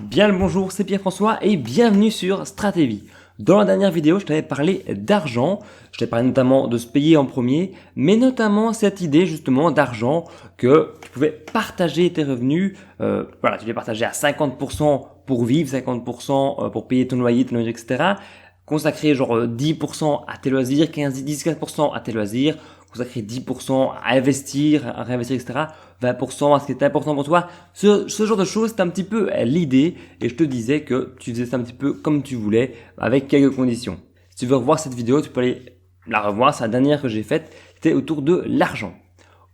Bien le bonjour, c'est Pierre-François et bienvenue sur Stratévie. Dans la dernière vidéo, je t'avais parlé d'argent, je t'ai parlé notamment de se payer en premier, mais notamment cette idée justement d'argent que tu pouvais partager tes revenus, tu pouvais partager à 50% pour vivre, 50% pour payer ton loyer, etc. Consacrer genre 10% à tes loisirs, 10-15% à tes loisirs, consacrer 10% à investir, à réinvestir, etc. 20% à ce qui est important pour toi. Ce genre de choses, c'est un petit peu l'idée et je te disais que tu faisais ça un petit peu comme tu voulais avec quelques conditions. Si tu veux revoir cette vidéo, tu peux aller la revoir, c'est la dernière que j'ai faite, c'était autour de l'argent.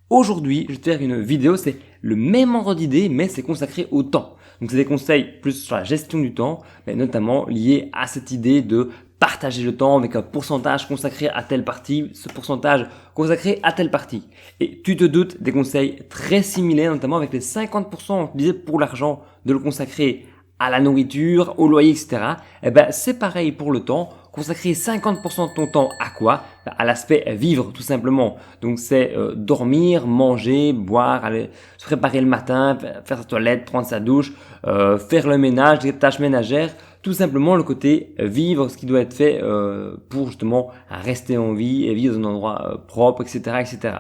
Aujourd'hui, je vais te faire une vidéo, c'est le même ordre d'idée, mais c'est consacré au temps. Donc c'est des conseils plus sur la gestion du temps, mais notamment liés à cette idée de partager le temps avec un pourcentage consacré à telle partie, ce pourcentage consacré à telle partie. Et tu te doutes des conseils très similaires, notamment avec les 50%, je disais pour l'argent, de le consacrer à la nourriture, au loyer, etc. Eh ben, c'est pareil pour le temps. Consacrer 50% de ton temps à quoi? À l'aspect vivre, tout simplement. Donc, c'est dormir, manger, boire, aller se préparer le matin, faire sa toilette, prendre sa douche, faire le ménage, des tâches ménagères. Tout simplement le côté vivre, ce qui doit être fait pour justement rester en vie et vivre dans un endroit propre, etc., etc.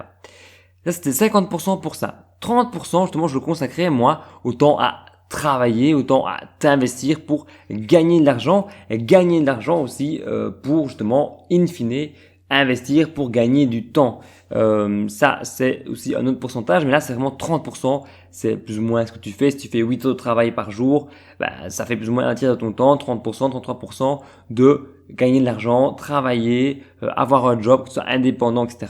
Ça, c'était 50% pour ça. 30%, justement, je le consacrais, moi, au temps à travailler, autant à t'investir pour gagner de l'argent et gagner de l'argent aussi pour justement, in fine, investir pour gagner du temps. Ça, c'est aussi un autre pourcentage, mais là, c'est vraiment 30%. C'est plus ou moins ce que tu fais. Si tu fais 8 heures de travail par jour, ça fait plus ou moins un tiers de ton temps, 30%, 33% de gagner de l'argent, travailler, avoir un job, que ce soit indépendant, etc.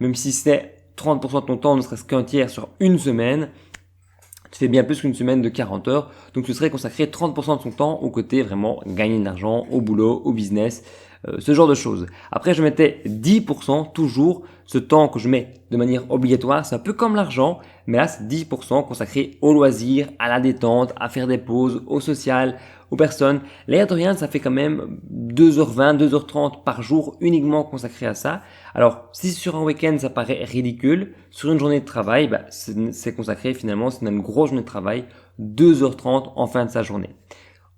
Même si c'est 30% de ton temps, ne serait-ce qu'un tiers sur une semaine, tu fais bien plus qu'une semaine de 40 heures. Donc, tu serais consacré 30% de son temps au côté vraiment gagner de l'argent, au boulot, au business, ce genre de choses. Après, je mettais 10% toujours ce temps que je mets de manière obligatoire. C'est un peu comme l'argent, mais là, c'est 10% consacré au loisir, à la détente, à faire des pauses, au social, aux personnes. L'air de rien, ça fait quand même 2h20, 2h30 par jour uniquement consacré à ça. Alors, si sur un week-end, ça paraît ridicule, sur une journée de travail, c'est consacré finalement, c'est une grosse journée de travail, 2h30 en fin de sa journée.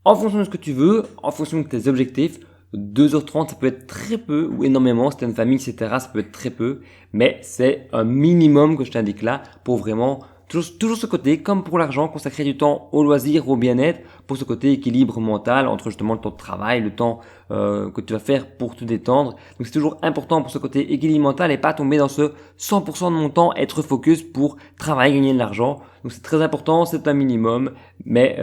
En fonction de ce que tu veux, en fonction de tes objectifs, 2h30, ça peut être très peu ou énormément. Si tu as une famille, etc., ça peut être très peu. Mais c'est un minimum que je t'indique là pour vraiment toujours ce côté, comme pour l'argent, consacrer du temps au loisir, au bien-être, pour ce côté équilibre mental entre justement le temps de travail, le temps que tu vas faire pour te détendre. Donc c'est toujours important pour ce côté équilibre mental et pas tomber dans ce 100% de mon temps, être focus pour travailler, gagner de l'argent. Donc c'est très important, c'est un minimum, mais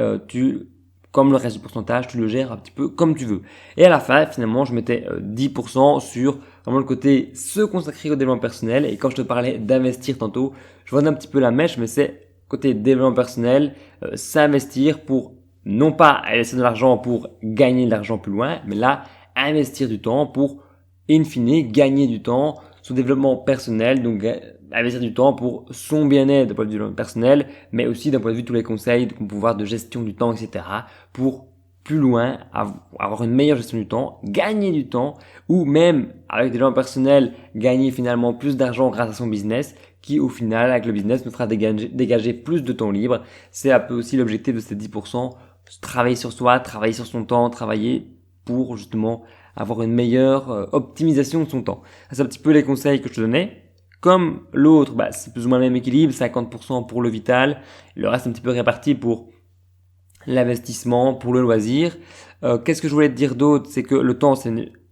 comme le reste du pourcentage, tu le gères un petit peu comme tu veux. Et à la fin, finalement, je mettais 10% sur vraiment le côté se consacrer au développement personnel. Et quand je te parlais d'investir tantôt, je vois un petit peu la mèche, mais c'est côté développement personnel, s'investir pour non pas laisser de l'argent pour gagner de l'argent plus loin, mais là, investir du temps pour, in fine, gagner du temps, son développement personnel, donc investir du temps pour son bien-être d'un point de vue personnel, mais aussi d'un point de vue de tous les conseils, de pouvoir de gestion du temps, etc. pour plus loin, avoir une meilleure gestion du temps, gagner du temps, ou même avec des développement personnel, gagner finalement plus d'argent grâce à son business, qui au final, avec le business, nous fera dégager plus de temps libre. C'est un peu aussi l'objectif de ces 10%, travailler sur soi, travailler sur son temps, travailler pour justement avoir une meilleure optimisation de son temps. C'est un petit peu les conseils que je te donnais. Comme l'autre, c'est plus ou moins le même équilibre, 50% pour le vital, le reste un petit peu réparti pour l'investissement, pour le loisir. Qu'est-ce que je voulais te dire d'autre? C'est que le temps,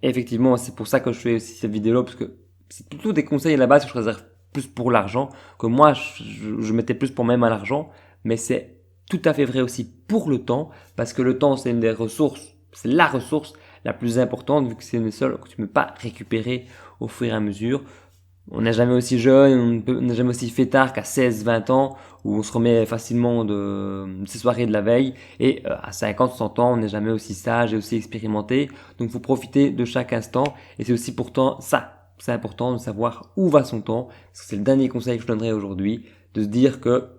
effectivement, c'est pour ça que je fais aussi cette vidéo-là, parce que c'est plutôt des conseils à la base que je réserve plus pour l'argent, que moi, je mettais plus pour même à l'argent, mais c'est tout à fait vrai aussi pour le temps, parce que le temps, c'est une des ressources, c'est la ressource la plus importante, vu que c'est une seule que tu ne peux pas récupérer au fur et à mesure. On n'est jamais aussi jeune, on n'est jamais aussi fêtard qu'à 16-20 ans, où on se remet facilement de ses soirées de la veille, et à 50-60 ans, on n'est jamais aussi sage et aussi expérimenté. Donc il faut profiter de chaque instant, et c'est aussi pourtant ça, c'est important de savoir où va son temps, parce que c'est le dernier conseil que je donnerai aujourd'hui, de se dire que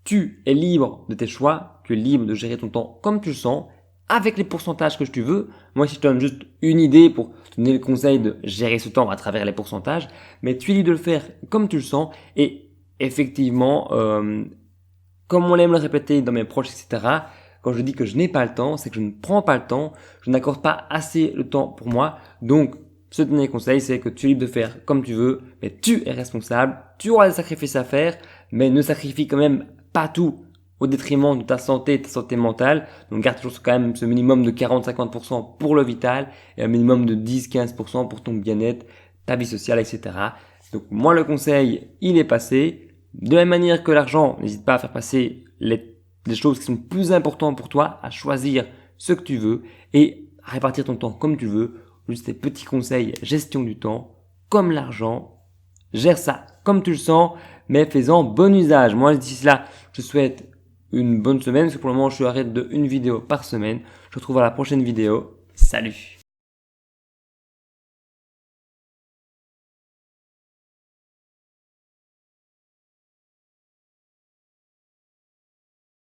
tu es libre de tes choix, tu es libre de gérer ton temps comme tu le sens, avec les pourcentages que tu veux. Moi, je te donne juste une idée pour te donner le conseil de gérer ce temps à travers les pourcentages, mais tu es libre de le faire comme tu le sens. Et effectivement, comme on aime le répéter dans mes proches, etc., Quand je dis que je n'ai pas le temps, c'est que je ne prends pas le temps, je n'accorde pas assez le temps pour moi. Donc, ce dernier conseil, c'est que tu es libre de faire comme tu veux, mais tu es responsable, tu auras des sacrifices à faire, mais ne sacrifie quand même pas tout au détriment de ta santé mentale. Donc garde toujours quand même ce minimum de 40-50% pour le vital et un minimum de 10-15% pour ton bien-être, ta vie sociale, etc. Donc moi le conseil, il est passé. De la même manière que l'argent, n'hésite pas à faire passer les choses qui sont plus importantes pour toi, à choisir ce que tu veux et à répartir ton temps comme tu veux. Juste des petits conseils, gestion du temps, comme l'argent. Gère ça comme tu le sens, mais fais-en bon usage. Moi, d'ici là, je souhaite une bonne semaine, parce que pour le moment, je suis arrêté de une vidéo par semaine. Je te retrouve à la prochaine vidéo. Salut!